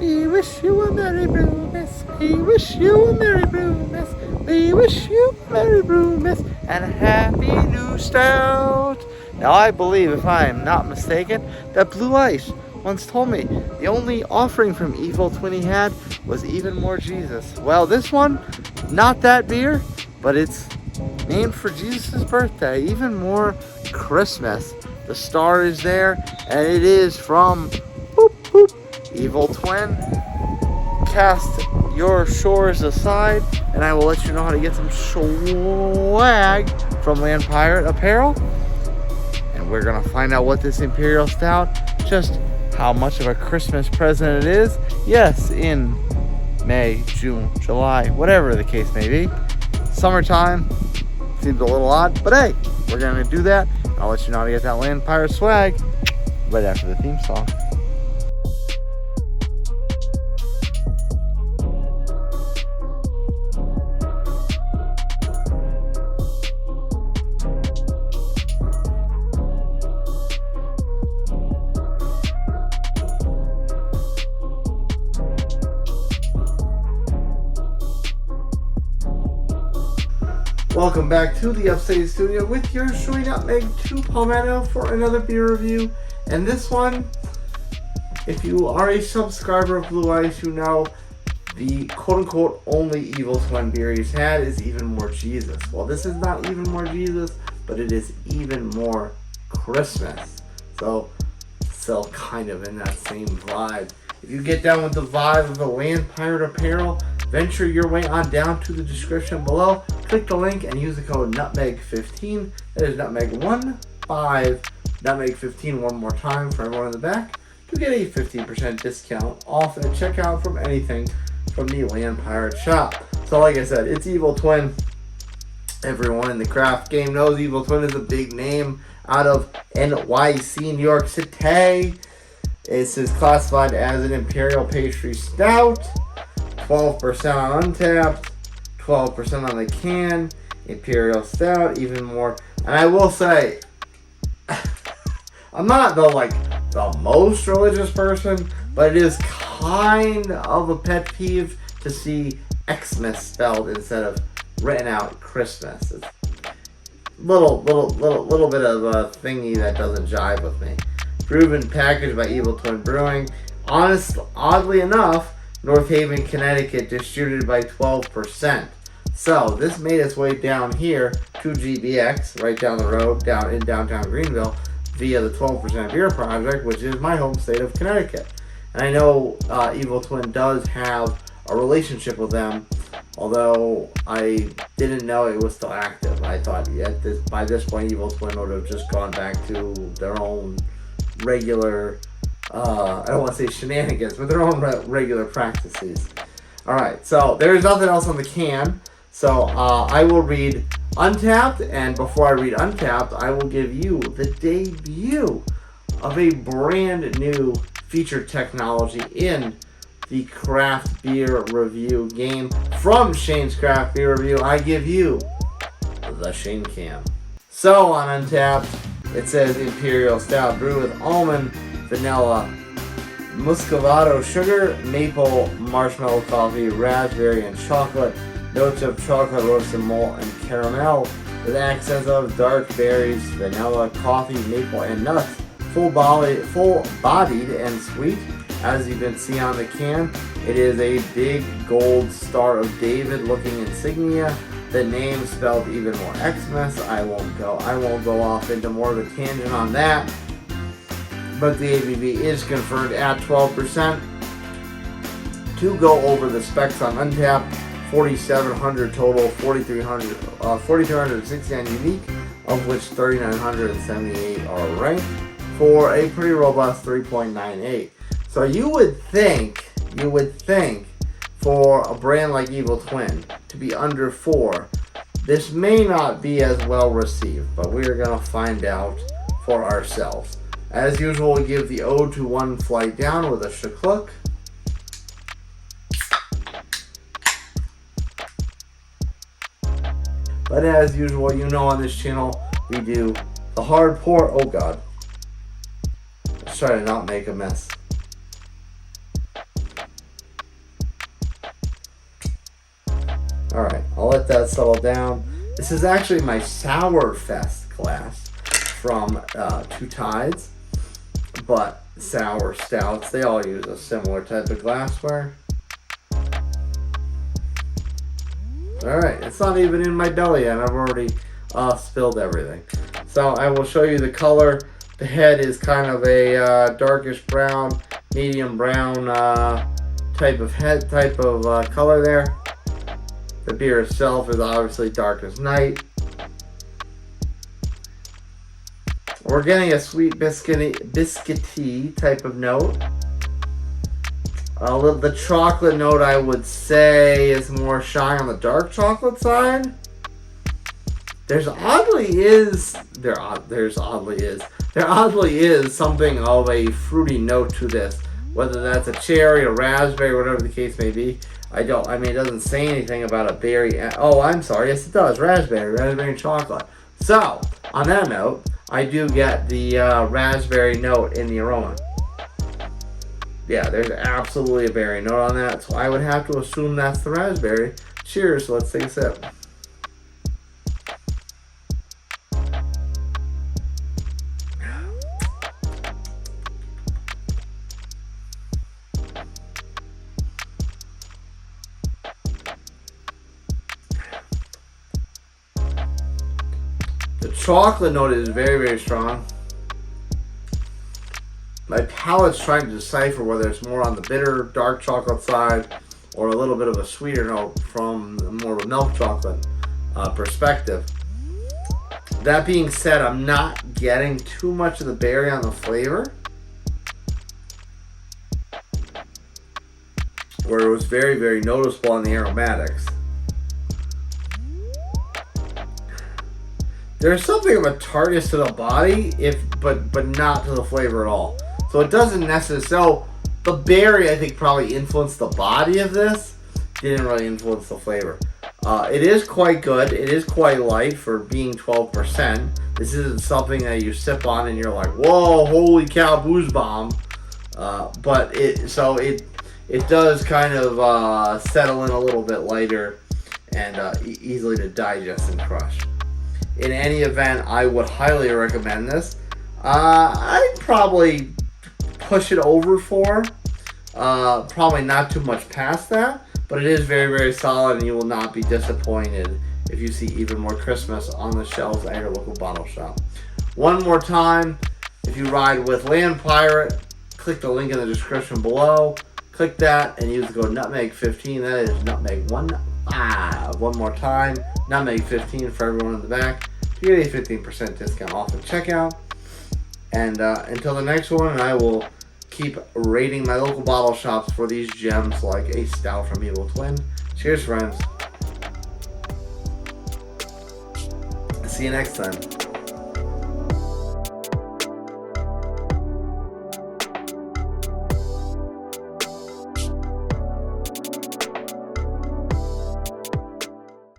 We wish you a Merry Brewmas. We wish you a Merry Brewmas. We wish you a Merry Brewmas and a Happy New Stout. Now I believe, if I am not mistaken, that Blue Ice once told me the only offering from Evil Twin he had was Even More Jesus. Well, this one, not that beer, but it's named for Jesus' birthday, Even More Christmas. The star is there, and it is from Evil Twin. Cast your shores aside, and I will let you know how to get some swag from Land Pirate Apparel. And we're gonna find out what this Imperial Stout, just how much of a Christmas present it is. Yes, in May, June, July, whatever the case may be. Summertime seems a little odd, but hey, we're gonna do that. I'll let you know how to get that Land Pirate swag right after the theme song. Welcome back to the Upstate Studio with your Sweet Nutmeg 2 Palmetto for another beer review. And this one, if you are a subscriber of Blue Ice, you know the quote-unquote only Evil Twin beer he's had is Even More Jesus. Well, this is not Even More Jesus, but it is Even More Christmas. So, still kind of in that same vibe. If you get down with the vibe of the Land Pirate Apparel, venture your way on down to the description below. Click the link and use the code NUTMEG15. That is NUTMEG15, NUTMEG15 one more time for everyone in the back, to get a 15% discount off at checkout from anything from the Land Pirate shop. So like I said, it's Evil Twin. Everyone in the craft game knows Evil Twin is a big name out of NYC, New York City. This is classified as an Imperial Pastry Stout. 12% on Untapped, 12% on the can, Imperial Stout, Even More. And I will say, I'm not the most religious person, but it is kind of a pet peeve to see Xmas spelled instead of written out Christmas. It's little bit of a thingy that doesn't jive with me. Brewed and packaged by Evil Twin Brewing. Oddly enough, North Haven, Connecticut, distributed by 12%. So this made its way down here to GBX, right down the road, down in downtown Greenville, via the 12% Beer Project, which is my home state of Connecticut. And I know Evil Twin does have a relationship with them, although I didn't know it was still active. I thought by this point Evil Twin would have just gone back to their own regular, I don't want to say shenanigans, but their own regular practices. Alright, so there's nothing else on the can. So I will read Untapped, and before I read Untapped, I will give you the debut of a brand new featured technology in the craft beer review game. From Shane's Craft Beer Review, I give you the Shane Cam. So on Untapped, it says Imperial Stout brewed with almond, vanilla, muscovado sugar, maple, marshmallow, coffee, raspberry, and chocolate. Notes of chocolate, roasted malt, and caramel, with accents of dark berries, vanilla, coffee, maple, and nuts. Full-bodied and sweet. As you can see on the can, it is a big gold Star of David looking insignia. The name spelled Even More Xmas. I won't go off into more of a tangent on that. But the ABV is confirmed at 12%. To go over the specs on Untapped, 4,700 total, 4,369 unique, of which 3,978 are ranked, for a pretty robust 3.98. So you would think, for a brand like Evil Twin to be under 4, this may not be as well received, but we're going to find out for ourselves. As usual, we give the ode to one flight down with a shakluk. But as usual, you know on this channel, we do the hard pour. Oh God. Let's try to not make a mess. Alright, I'll let that settle down. This is actually my Sour Fest glass from Two Tides. But sour stouts, they all use a similar type of glassware. Alright, it's not even in my belly yet. I've already spilled everything. So I will show you the color. The head is kind of a darkish brown, medium brown type of color there. The beer itself is obviously dark as night. We're getting a sweet biscuity type of note. The chocolate note, I would say, is more shy on the dark chocolate side. There oddly is something of a fruity note to this. Whether that's a cherry, a raspberry, whatever the case may be. It doesn't say anything about a berry. Oh, I'm sorry. Yes, it does. Raspberry and chocolate. So, on that note, I do get the raspberry note in the aroma. Yeah, there's absolutely a berry note on that, so I would have to assume that's the raspberry. Cheers, let's take a sip. The chocolate note is very, very strong. My palate's trying to decipher whether it's more on the bitter, dark chocolate side or a little bit of a sweeter note from more of a milk chocolate perspective. That being said, I'm not getting too much of the berry on the flavor, where it was very, very noticeable on the aromatics. There's something of a tartness to the body, but not to the flavor at all. So it doesn't necessarily. So the berry, I think, probably influenced the body of this. Didn't really influence the flavor. It is quite good. It is quite light for being 12%. This isn't something that you sip on and you're like, whoa, holy cow, booze bomb. But it does kind of settle in a little bit lighter and easily to digest and crush. In any event, I would highly recommend this. I'd probably push it over 4. Probably not too much past that, but it is very, very solid, and you will not be disappointed if you see even more Christmas on the shelves at your local bottle shop. One more time, if you ride with Land Pirate, click the link in the description below. Click that and use the code Nutmeg15. That is Nutmeg 1. One more time, Nutmeg15 for everyone in the back. You get a 15% discount off at checkout. And until the next one, I will keep rating my local bottle shops for these gems like a Stout from Evil Twin. Cheers, friends. See you next time.